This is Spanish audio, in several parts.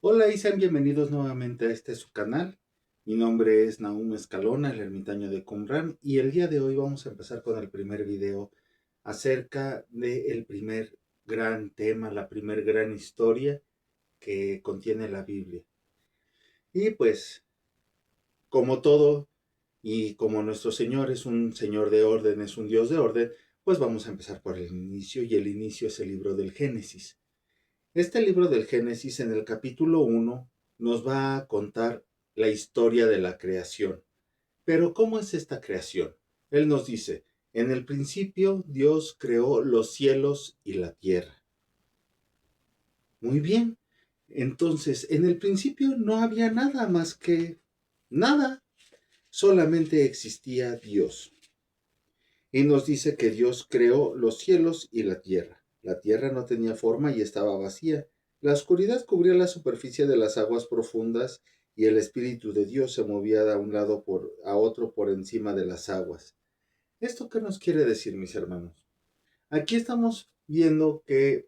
Hola y sean bienvenidos nuevamente a este su canal. Mi nombre es Nahum Escalona, el ermitaño de Qumran, y el día de hoy vamos a empezar con el primer video acerca del primer gran tema, la primer gran historia que contiene la Biblia. Y pues, como todo, y como nuestro Señor es un Señor de orden, es un Dios de orden, pues vamos a empezar por el inicio, y el inicio es el libro del Génesis. Este libro del Génesis, en el capítulo 1, nos va a contar la historia de la creación. Pero ¿cómo es esta creación? Él nos dice, en el principio Dios creó los cielos y la tierra. Muy bien. Entonces, en el principio no había nada más que nada. Solamente existía Dios. Y nos dice que Dios creó los cielos y la tierra. La tierra no tenía forma y estaba vacía. La oscuridad cubría la superficie de las aguas profundas y el Espíritu de Dios se movía de un lado a otro por encima de las aguas. ¿Esto qué nos quiere decir, mis hermanos? Aquí estamos viendo que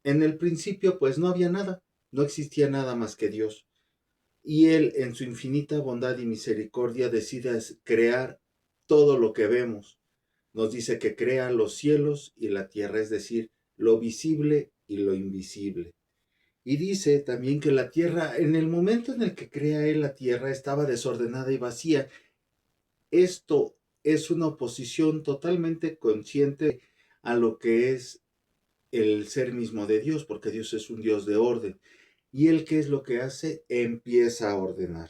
en el principio pues no había nada, no existía nada más que Dios. Y Él en su infinita bondad y misericordia decide crear todo lo que vemos. Nos dice que crea los cielos y la tierra, es decir, lo visible y lo invisible. Y dice también que la tierra, en el momento en el que crea Él la tierra, estaba desordenada y vacía. Esto es una oposición totalmente consciente a lo que es el ser mismo de Dios, porque Dios es un Dios de orden. ¿Y Él qué es lo que hace? Empieza a ordenar.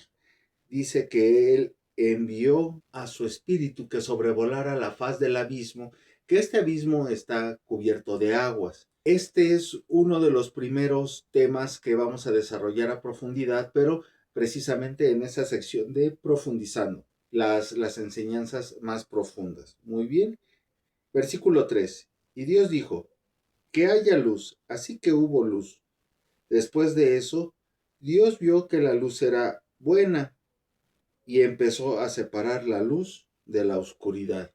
Dice que Él envió a su espíritu que sobrevolara la faz del abismo, que este abismo está cubierto de aguas. Este es uno de los primeros temas que vamos a desarrollar a profundidad, pero precisamente en esa sección de profundizando las enseñanzas más profundas. Muy bien. Versículo 3. Y Dios dijo, que haya luz, así que hubo luz. Después de eso, Dios vio que la luz era buena y empezó a separar la luz de la oscuridad.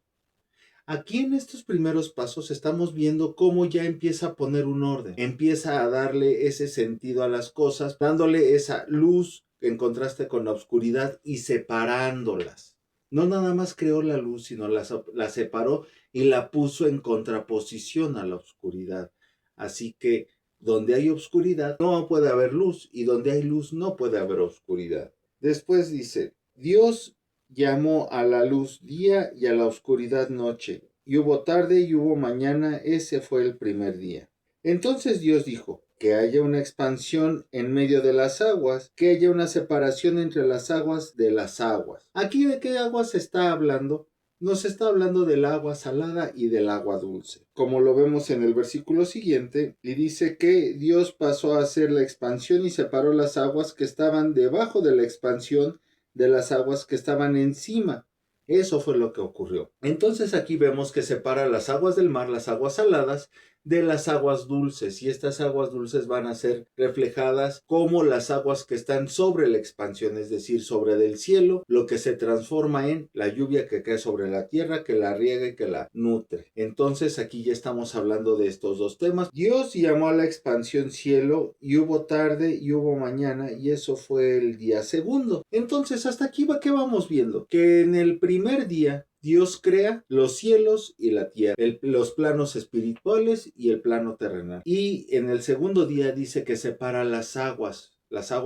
Aquí en estos primeros pasos estamos viendo cómo ya empieza a poner un orden, empieza a darle ese sentido a las cosas, dándole esa luz en contraste con la oscuridad y separándolas. No nada más creó la luz, sino la separó y la puso en contraposición a la oscuridad. Así que donde hay oscuridad no puede haber luz y donde hay luz no puede haber oscuridad. Después dice, Dios llamó a la luz día y a la oscuridad noche, y hubo tarde y hubo mañana, ese fue el primer día. Entonces Dios dijo, que haya una expansión en medio de las aguas, que haya una separación entre las aguas de las aguas. Aquí de qué aguas se está hablando. Nos está hablando del agua salada y del agua dulce, como lo vemos en el versículo siguiente, y dice que Dios pasó a hacer la expansión y separó las aguas que estaban debajo de la expansión de las aguas que estaban encima. Eso fue lo que ocurrió. Entonces aquí vemos que separa las aguas del mar, las aguas saladas, de las aguas dulces, y estas aguas dulces van a ser reflejadas como las aguas que están sobre la expansión, es decir, sobre del cielo, lo que se transforma en la lluvia que cae sobre la tierra, que la riega y que la nutre. Entonces aquí ya estamos hablando de estos dos temas. Dios llamó a la expansión cielo, y hubo tarde y hubo mañana, y eso fue el día segundo. Entonces hasta aquí ¿qué vamos viendo? Que en el primer día Dios crea los cielos y la tierra, los planos espirituales y el plano terrenal. Y en el segundo día dice que separa las aguas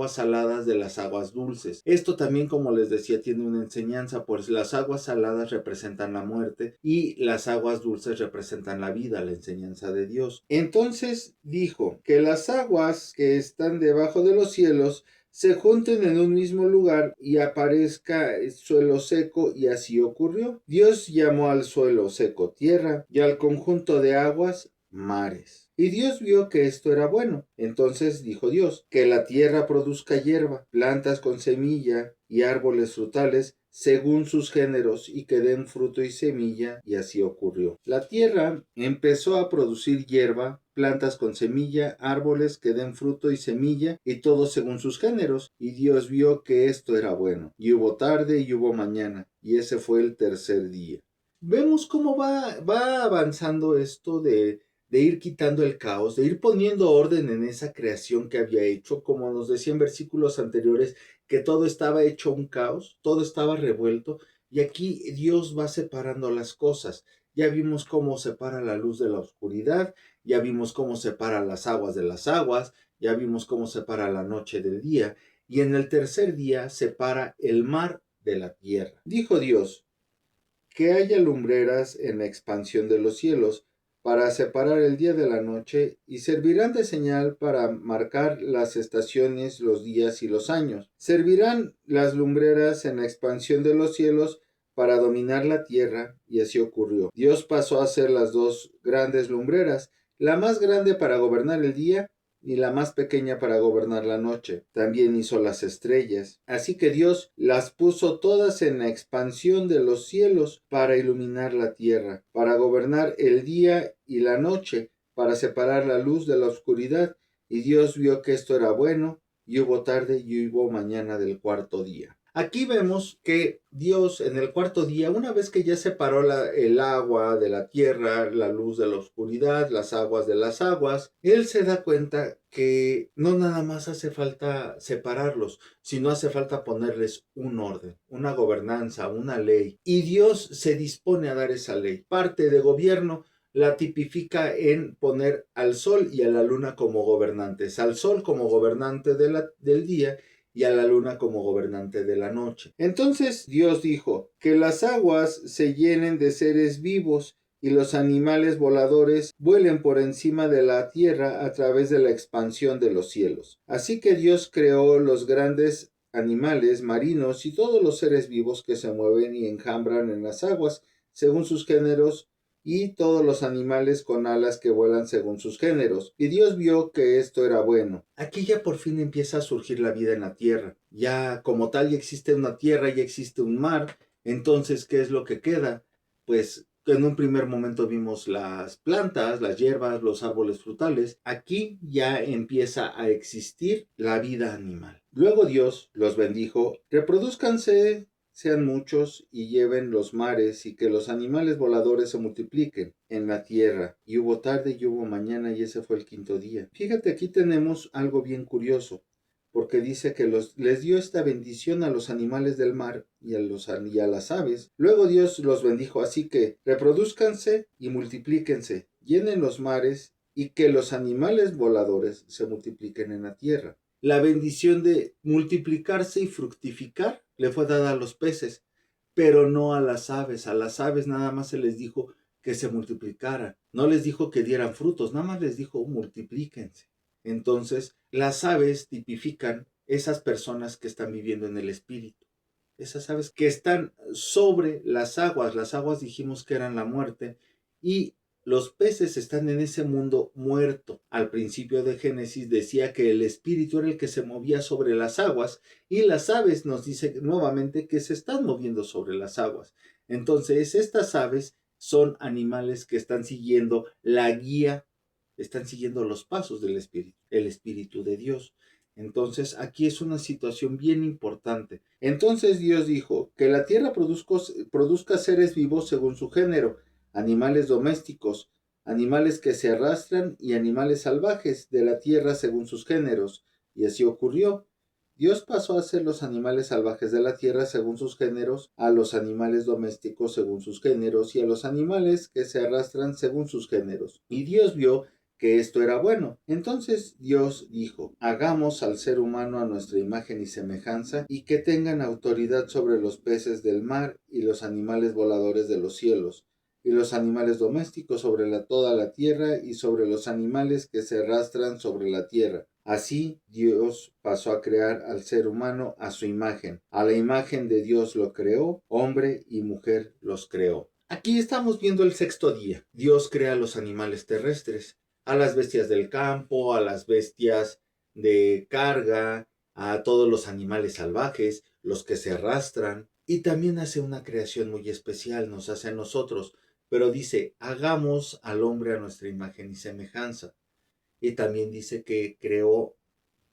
saladas de las aguas dulces. Esto también, como les decía, tiene una enseñanza, pues las aguas saladas representan la muerte y las aguas dulces representan la vida, la enseñanza de Dios. Entonces dijo que las aguas que están debajo de los cielos se junten en un mismo lugar y aparezca el suelo seco, y así ocurrió. Dios llamó al suelo seco tierra y al conjunto de aguas mares. Y Dios vio que esto era bueno. Entonces dijo Dios, que la tierra produzca hierba, plantas con semilla y árboles frutales según sus géneros, y que den fruto y semilla, y así ocurrió. La tierra empezó a producir hierba, plantas con semilla, árboles que den fruto y semilla, y todo según sus géneros. Y Dios vio que esto era bueno. Y hubo tarde y hubo mañana, y ese fue el tercer día. Vemos cómo va avanzando esto de ir quitando el caos, de ir poniendo orden en esa creación que había hecho, como nos decía en versículos anteriores, que todo estaba hecho un caos, todo estaba revuelto, y aquí Dios va separando las cosas. Ya vimos cómo separa la luz de la oscuridad, ya vimos cómo separa las aguas de las aguas, ya vimos cómo separa la noche del día, y en el tercer día separa el mar de la tierra. Dijo Dios, que haya lumbreras en la expansión de los cielos, para separar el día de la noche, y servirán de señal para marcar las estaciones, los días y los años. Servirán las lumbreras en la expansión de los cielos para dominar la tierra, y así ocurrió. Dios pasó a hacer las dos grandes lumbreras, la más grande para gobernar el día y la más pequeña para gobernar la noche. También hizo las estrellas. Así que Dios las puso todas en la expansión de los cielos para iluminar la tierra, para gobernar el día y la noche, para separar la luz de la oscuridad. Y Dios vio que esto era bueno, y hubo tarde y hubo mañana del cuarto día. Aquí vemos que Dios en el cuarto día, una vez que ya separó el agua de la tierra, la luz de la oscuridad, las aguas de las aguas, Él se da cuenta que no nada más hace falta separarlos, sino hace falta ponerles un orden, una gobernanza, una ley. Y Dios se dispone a dar esa ley. Parte de gobierno la tipifica en poner al sol y a la luna como gobernantes, al sol como gobernante del día y a la luna como gobernante de la noche. Entonces Dios dijo, que las aguas se llenen de seres vivos y los animales voladores vuelen por encima de la tierra a través de la expansión de los cielos. Así que Dios creó los grandes animales marinos y todos los seres vivos que se mueven y enjambran en las aguas, según sus géneros, y todos los animales con alas que vuelan según sus géneros. Y Dios vio que esto era bueno. Aquí ya por fin empieza a surgir la vida en la tierra. Ya como tal ya existe una tierra, ya existe un mar. Entonces, ¿qué es lo que queda? Pues en un primer momento vimos las plantas, las hierbas, los árboles frutales. Aquí ya empieza a existir la vida animal. Luego Dios los bendijo, reproduzcanse, sean muchos y lleven los mares, y que los animales voladores se multipliquen en la tierra. Y hubo tarde y hubo mañana, y ese fue el quinto día. Fíjate, aquí tenemos algo bien curioso, porque dice que les dio esta bendición a los animales del mar y a las aves. Luego Dios los bendijo, así que reproduzcanse y multiplíquense, llenen los mares, y que los animales voladores se multipliquen en la tierra. La bendición de multiplicarse y fructificar le fue dada a los peces, pero no a las aves. A las aves nada más se les dijo que se multiplicaran. No les dijo que dieran frutos, nada más les dijo multiplíquense. Entonces, las aves tipifican esas personas que están viviendo en el espíritu. Esas aves que están sobre las aguas. Las aguas dijimos que eran la muerte, y los peces están en ese mundo muerto. Al principio de Génesis decía que el espíritu era el que se movía sobre las aguas, y las aves nos dice nuevamente que se están moviendo sobre las aguas. Entonces, estas aves son animales que están siguiendo la guía, están siguiendo los pasos del espíritu, el espíritu de Dios. Entonces, aquí es una situación bien importante. Entonces Dios dijo, que la tierra produzca seres vivos según su género, animales domésticos, animales que se arrastran y animales salvajes de la tierra según sus géneros. Y así ocurrió. Dios pasó a hacer los animales salvajes de la tierra según sus géneros, a los animales domésticos según sus géneros, y a los animales que se arrastran según sus géneros. Y Dios vio que esto era bueno. Entonces Dios dijo, hagamos al ser humano a nuestra imagen y semejanza, y que tengan autoridad sobre los peces del mar y los animales voladores de los cielos, y los animales domésticos sobre toda la tierra, y sobre los animales que se arrastran sobre la tierra. Así Dios pasó a crear al ser humano a su imagen. A la imagen de Dios lo creó, hombre y mujer los creó. Aquí estamos viendo el sexto día. Dios crea a los animales terrestres, a las bestias del campo, a las bestias de carga, a todos los animales salvajes, los que se arrastran, y también hace una creación muy especial, nos hace a nosotros, pero dice, hagamos al hombre a nuestra imagen y semejanza. Y también dice que creó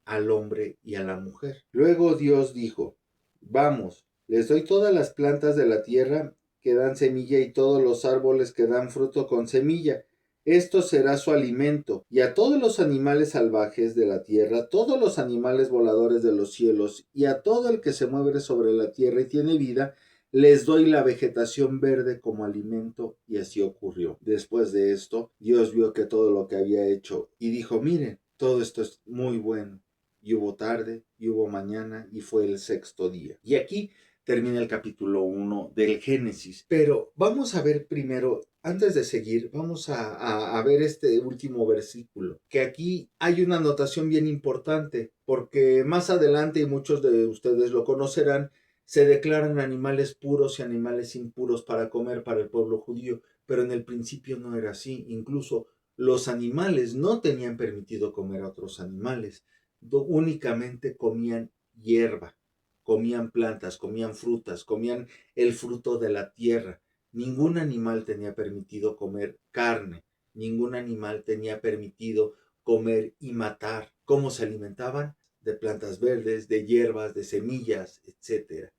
al hombre y a la mujer. Luego Dios dijo, vamos, les doy todas las plantas de la tierra que dan semilla y todos los árboles que dan fruto con semilla. Esto será su alimento, y a todos los animales salvajes de la tierra, todos los animales voladores de los cielos, y a todo el que se mueve sobre la tierra y tiene vida, les doy la vegetación verde como alimento. Y así ocurrió. Después de esto, Dios vio que todo lo que había hecho y dijo: miren, todo esto es muy bueno. Y hubo tarde, y hubo mañana, y fue el sexto día. Y aquí termina el capítulo 1 del Génesis. Pero vamos a ver primero, antes de seguir, vamos a ver este último versículo, que aquí hay una anotación bien importante, porque más adelante, y muchos de ustedes lo conocerán, se declaran animales puros y animales impuros para comer para el pueblo judío, pero en el principio no era así. Incluso los animales no tenían permitido comer a otros animales, únicamente comían hierba, comían plantas, comían frutas, comían el fruto de la tierra. Ningún animal tenía permitido comer carne, ningún animal tenía permitido comer y matar. ¿Cómo se alimentaban? De plantas verdes, de hierbas, de semillas, etcétera.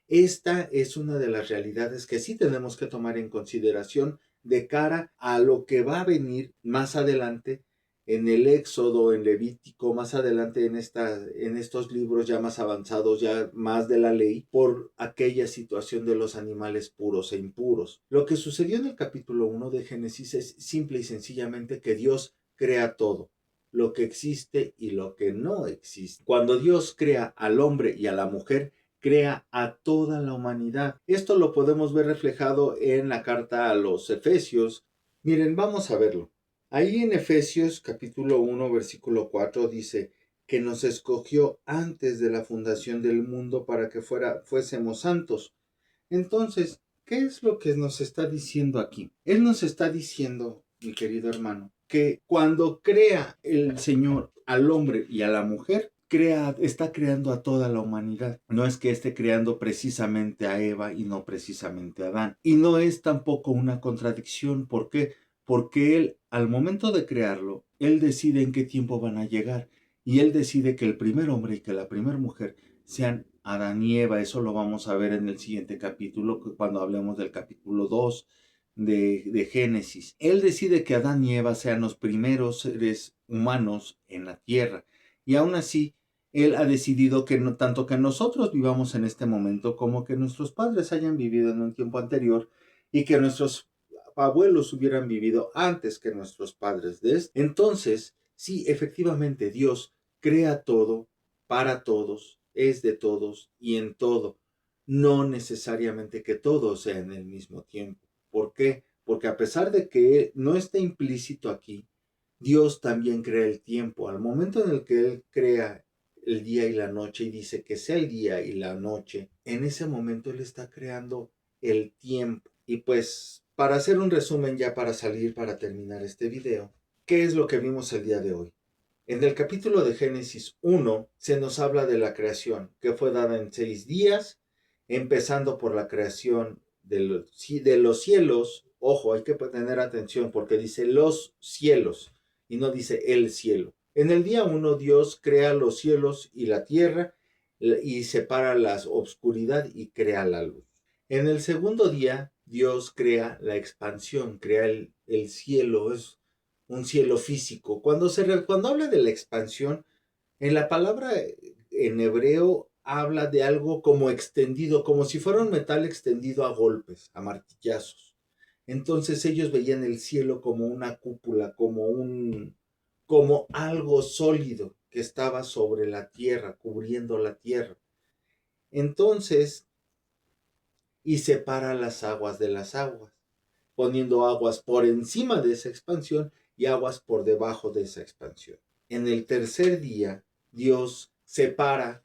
Esta es una de las realidades que sí tenemos que tomar en consideración de cara a lo que va a venir más adelante en el Éxodo, en Levítico, más adelante en estos libros ya más avanzados, ya más de la ley, por aquella situación de los animales puros e impuros. Lo que sucedió en el capítulo 1 de Génesis es simple y sencillamente que Dios crea todo, lo que existe y lo que no existe. Cuando Dios crea al hombre y a la mujer, crea a toda la humanidad. Esto lo podemos ver reflejado en la carta a los Efesios. Miren, vamos a verlo. Ahí en Efesios capítulo 1 versículo 4 dice que nos escogió antes de la fundación del mundo para que fuésemos santos. Entonces, ¿qué es lo que nos está diciendo aquí? Él nos está diciendo, mi querido hermano, que cuando crea el Señor al hombre y a la mujer, está creando a toda la humanidad. No es que esté creando precisamente a Eva y no precisamente a Adán. Y no es tampoco una contradicción. ¿Por qué? Porque él, al momento de crearlo, él decide en qué tiempo van a llegar. Y él decide que el primer hombre y que la primera mujer sean Adán y Eva. Eso lo vamos a ver en el siguiente capítulo, cuando hablemos del capítulo 2 de Génesis. Él decide que Adán y Eva sean los primeros seres humanos en la tierra. Y aún así, él ha decidido que no, tanto que nosotros vivamos en este momento como que nuestros padres hayan vivido en un tiempo anterior y que nuestros abuelos hubieran vivido antes que nuestros padres. Entonces, sí, efectivamente, Dios crea todo para todos, es de todos y en todo. No necesariamente que todo sea en el mismo tiempo. ¿Por qué? Porque a pesar de que no está implícito aquí, Dios también crea el tiempo. Al momento en el que Él crea el día y la noche y dice que sea el día y la noche, en ese momento Él está creando el tiempo. Y pues, para hacer un resumen ya para salir, para terminar este video, ¿qué es lo que vimos el día de hoy? En el capítulo de Génesis 1 se nos habla de la creación, que fue dada en 6 días, empezando por la creación de los cielos. Ojo, hay que tener atención porque dice los cielos y no dice el cielo. En el día 1 Dios crea los cielos y la tierra y separa la oscuridad y crea la luz. En el segundo día Dios crea la expansión, crea el cielo, es un cielo físico. Cuando habla de la expansión, en la palabra en hebreo habla de algo como extendido, como si fuera un metal extendido a golpes, a martillazos. Entonces ellos veían el cielo como una cúpula, como algo sólido que estaba sobre la tierra, cubriendo la tierra. Entonces, y separa las aguas de las aguas, poniendo aguas por encima de esa expansión y aguas por debajo de esa expansión. En el tercer día, Dios separa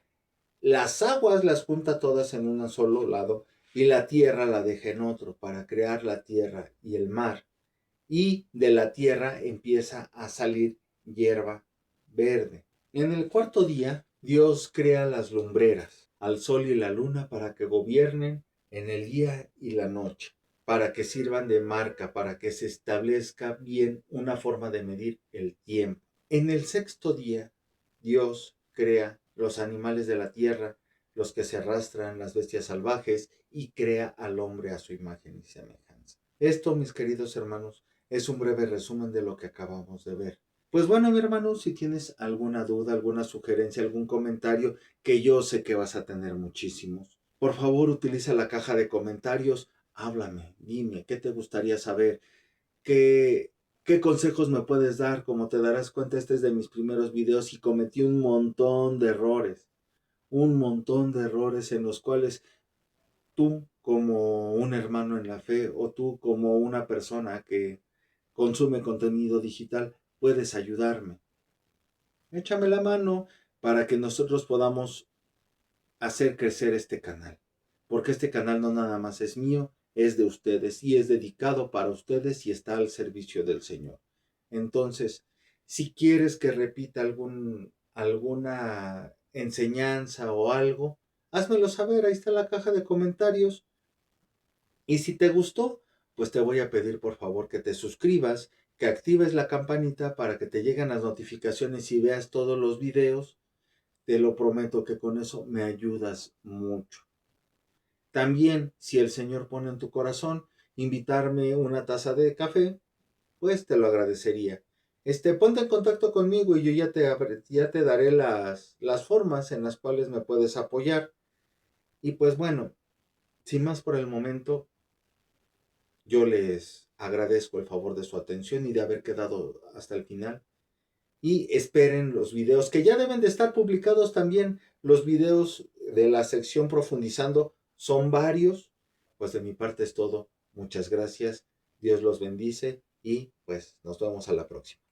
las aguas, las junta todas en un solo lado y la tierra la deja en otro para crear la tierra y el mar. Y de la tierra empieza a salir hierba verde. En el cuarto día, Dios crea las lumbreras, al sol y la luna para que gobiernen en el día y la noche, para que sirvan de marca, para que se establezca bien una forma de medir el tiempo. En el sexto día, Dios crea los animales de la tierra, los que se arrastran, las bestias salvajes, y crea al hombre a su imagen y semejanza. Esto, mis queridos hermanos, es un breve resumen de lo que acabamos de ver. Pues bueno, mi hermano, si tienes alguna duda, alguna sugerencia, algún comentario, que yo sé que vas a tener muchísimos, por favor utiliza la caja de comentarios, háblame, dime, ¿qué te gustaría saber? ¿Qué, qué consejos me puedes dar? Como te darás cuenta, este es de mis primeros videos y cometí un montón de errores en los cuales tú como un hermano en la fe o tú como una persona que consume contenido digital puedes ayudarme. Échame la mano para que nosotros podamos hacer crecer este canal. Porque este canal no nada más es mío, es de ustedes y es dedicado para ustedes y está al servicio del Señor. Entonces, si quieres que repita alguna enseñanza o algo, házmelo saber, ahí está la caja de comentarios. Y si te gustó, pues te voy a pedir por favor que te suscribas, que actives la campanita para que te lleguen las notificaciones y veas todos los videos. Te lo prometo que con eso me ayudas mucho. También, si el Señor pone en tu corazón invitarme una taza de café, pues te lo agradecería. Ponte en contacto conmigo y yo ya te daré las formas en las cuales me puedes apoyar. Y pues bueno, sin más por el momento, yo les agradezco el favor de su atención y de haber quedado hasta el final. Y esperen los videos que ya deben de estar publicados también. Los videos de la sección profundizando son varios. Pues de mi parte es todo. Muchas gracias. Dios los bendice y pues nos vemos a la próxima.